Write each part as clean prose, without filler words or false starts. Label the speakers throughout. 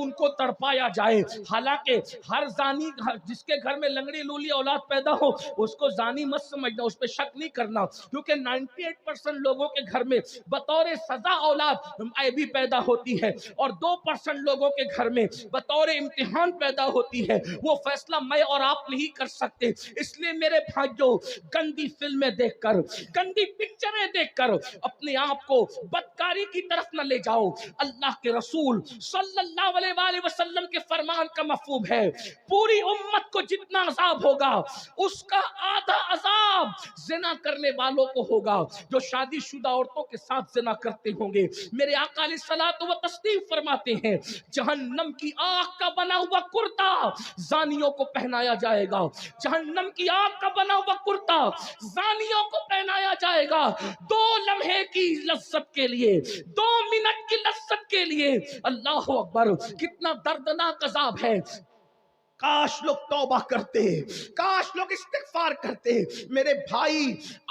Speaker 1: ان کو تڑپایا جائے. حالانکہ ہر زانی جس کے گھر میں لنگڑی لولی اولاد پیدا ہو اس کو زانی مت سمجھنا, اس پہ شک نہیں کرنا, کیونکہ 98% لوگوں کے گھر میں بطور سزا اولاد بھی پیدا ہوتی ہے اور 2% لوگوں کے گھر میں بطور امتحان پیدا ہوتی ہے. وہ فیصلہ میں اور آپ نہیں کر سکتے. اس لیے میرے بھائیوں, گندی فلمیں دیکھ کر, گندی پکچریں دیکھ کر اپنے آپ کو بدکاری کی طرف نہ لے جاؤ. اللہ کے رسول صلی اللہ علیہ وآلہ وسلم کے فرمان کا مفہوم ہے, پوری امت کو جتنا عذاب ہوگا اس کا آدھا عذاب زنا کرنے والوں کو ہوگا جو شادی شدہ عورتوں کے ساتھ زنا کرتے ہوں گے. میرے آقا علیہ الصلوۃ والتسلیم فرماتے ہیں جہنم کی آگ کا بنا ہوا کرتا زانیوں کو پہنایا جائے گا. جہنم کی آگ کا بنا ہوا کرتا زانیوں کو پہنایا جائے گا 2 لمحے کی لذت کے لیے, 2 منٹ کی لذت کے لیے. اللہ اکبر, کتنا دردناک عذاب ہے. کاش لوگ توبہ کرتے, کاش لوگ استغفار کرتے. میرے بھائی,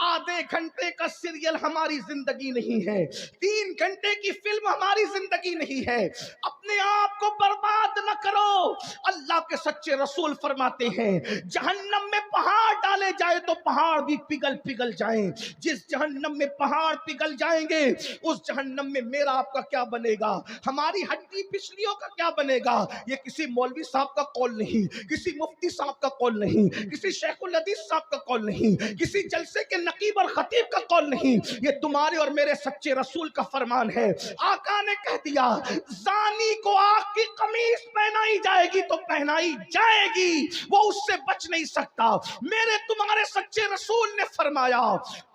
Speaker 1: آدھے گھنٹے کا سیریل ہماری زندگی نہیں ہے, 3 گھنٹے کی فلم ہماری زندگی نہیں ہے. اپنے آپ کو برباد نہ کرو. اللہ کے سچے رسول فرماتے ہیں جہنم میں پہاڑ ڈالے جائے تو پہاڑ بھی پگھل پگھل جائیں. جس جہنم میں پہاڑ پگھل جائیں گے اس جہنم میں میرا آپ کا کیا بنے گا, ہماری ہڈی پچھلیوں کا کیا بنے گا. یہ کسی مولوی صاحب کا قول نہیں, کسی مفتی صاحب کا قول نہیں, کسی شیخ الحدیث صاحب کا قول نہیں, کسی جلسے کے نقیب اور خطیب کا قول نہیں. یہ تمہارے اور میرے سچے رسول کا فرمان ہے. آقا نے کہہ دیا زانی کو آگ کی قمیص پہنائی جائے گی تو پہنائی جائے گی, وہ اس سے بچ نہیں سکتا. میرے تمہارے سچے رسول نے فرمایا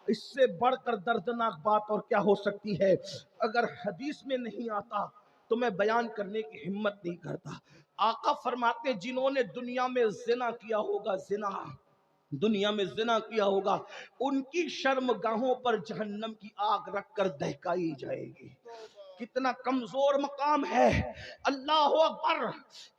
Speaker 1: اس سے بڑھ کر دردناک بات اور کیا ہو سکتی ہے. اگر حدیث میں نہیں آتا تو میں بیان کرنے کی ہمت نہیں کرتا. آقا فرماتے جنہوں نے دنیا میں زنا کیا ہوگا, زنا دنیا میں زنا کیا ہوگا, ان کی شرمگاہوں پر جہنم کی آگ رکھ کر دہکائی جائے گی. کتنا کمزور مقام ہے. اللہ اکبر,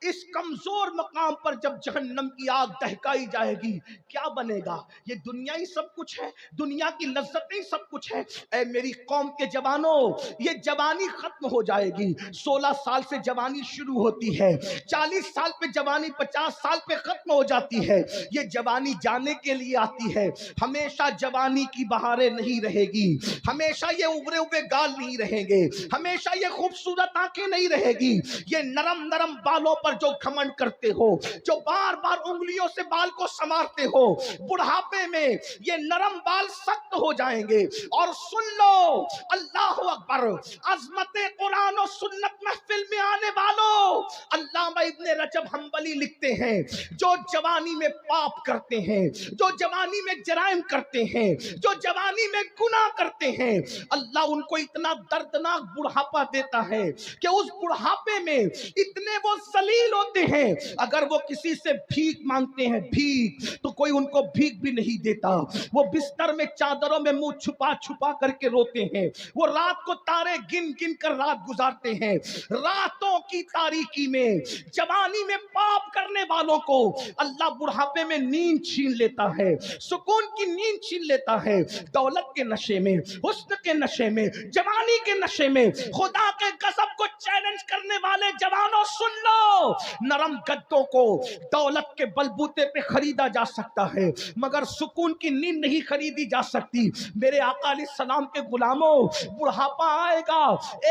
Speaker 1: اس کمزور مقام پر جب جہنم کی آگ دہکائی جائے گی کیا بنے گا. یہ دنیا ہی سب کچھ ہے, دنیا کی لذتیں سب کچھ ہے. اے میری قوم کے جوانوں, یہ جوانی ختم ہو جائے گی. 16 سال سے جوانی شروع ہوتی ہے, 40 سال پہ جوانی 50 سال پہ ختم ہو جاتی ہے. یہ جوانی جانے کے لیے آتی ہے. ہمیشہ جوانی کی بہاریں نہیں رہے گی, ہمیشہ یہ ابھرے ہوئے گال نہیں رہیں گے, ہمیشہ یہ خوبصورت آنکھیں نہیں رہے گی. یہ نرم نرم بالوں پر جو گھمنڈ کرتے ہو, جو بار بار انگلیوں سے بال کو سنوارتے ہو, بڑھاپے میں یہ نرم بال سخت ہو جائیں گے. اور سن لو, اللہ اکبر, عظمت قرآن و سنت محفل میں آنے والوں, علامہ ابن رجب حنبلی لکھتے ہیں جو جوانی میں پاپ کرتے ہیں, جو جوانی میں جرائم کرتے ہیں, جو جوانی میں گناہ کرتے ہیں, اللہ ان کو اتنا دردناک بڑھاپا دیتا ہے کہ اس بڑھاپے میں اتنے وہ ذلیل ہوتے ہیں, اگر وہ کسی سے بھیک مانگتے ہیں بھیک, تو کوئی ان کو بھیک بھی نہیں دیتا. وہ بستر میں چادروں میں منہ چھپا چھپا کر کے روتے ہیں. وہ رات کو تارے گن گن کر رات گزارتے ہیں. راتوں کی تاریکی میں جوانی میں پاپ کرنے والوں کو اللہ بڑھاپے میں نیند چھین لیتا ہے, سکون کی نیند چھین لیتا ہے. دولت کے نشے میں, حسن کے نشے میں, جوانی کے نشے میں خدا کے غضب کو چیلنج کرنے والے جوانوں سن لو, نرم گدوں کو دولت کے بلبوتے پہ خریدا جا سکتا ہے مگر سکون کی نیند نہیں خریدی جا سکتی. میرے آقا علیہ السلام کے غلاموں, بڑھاپا آئے گا,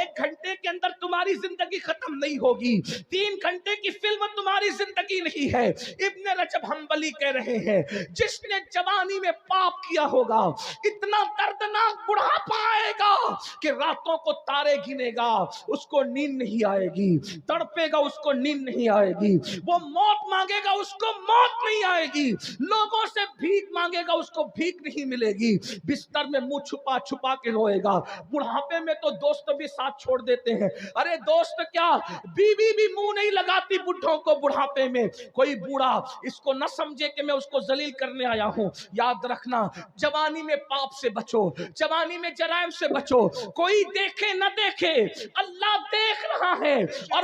Speaker 1: 1 گھنٹے کے اندر تمہاری زندگی ختم نہیں ہوگی, 3 گھنٹے کی فلم تمہاری زندگی نہیں ہے. ابن رجب حنبلی کہہ رہے ہیں جس نے جوانی میں پاپ کیا ہوگا اتنا دردناک بڑھاپا آئے گا کہ راتوں کو تارے گنے گا, اس کو نیند نہیں آئے گی, تڑپے گا اس کو نیند نہیں آئے گی, وہ موت مانگے گا اس کو موت نہیں آئے گی, لوگوں سے بھیک مانگے گا اس کو بھیک نہیں ملے گی, بستر میں منہ چھپا چھپا کے روئے گا. بڑھاپے میں تو دوست بھی ساتھ چھوڑ دیتے ہیں. ارے دوست کیا, بیوی بھی منہ نہیں لگاتی بڈھوں کو بڑھاپے میں. کوئی بوڑھا اس کو نہ سمجھے کہ میں اس کو ذلیل کرنے آیا ہوں. یاد رکھنا, جوانی میں پاپ سے بچو, جوانی میں جرائم سے بچو. کوئی دیکھے نہ دیکھے, اللہ دیکھ رہا ہے, اور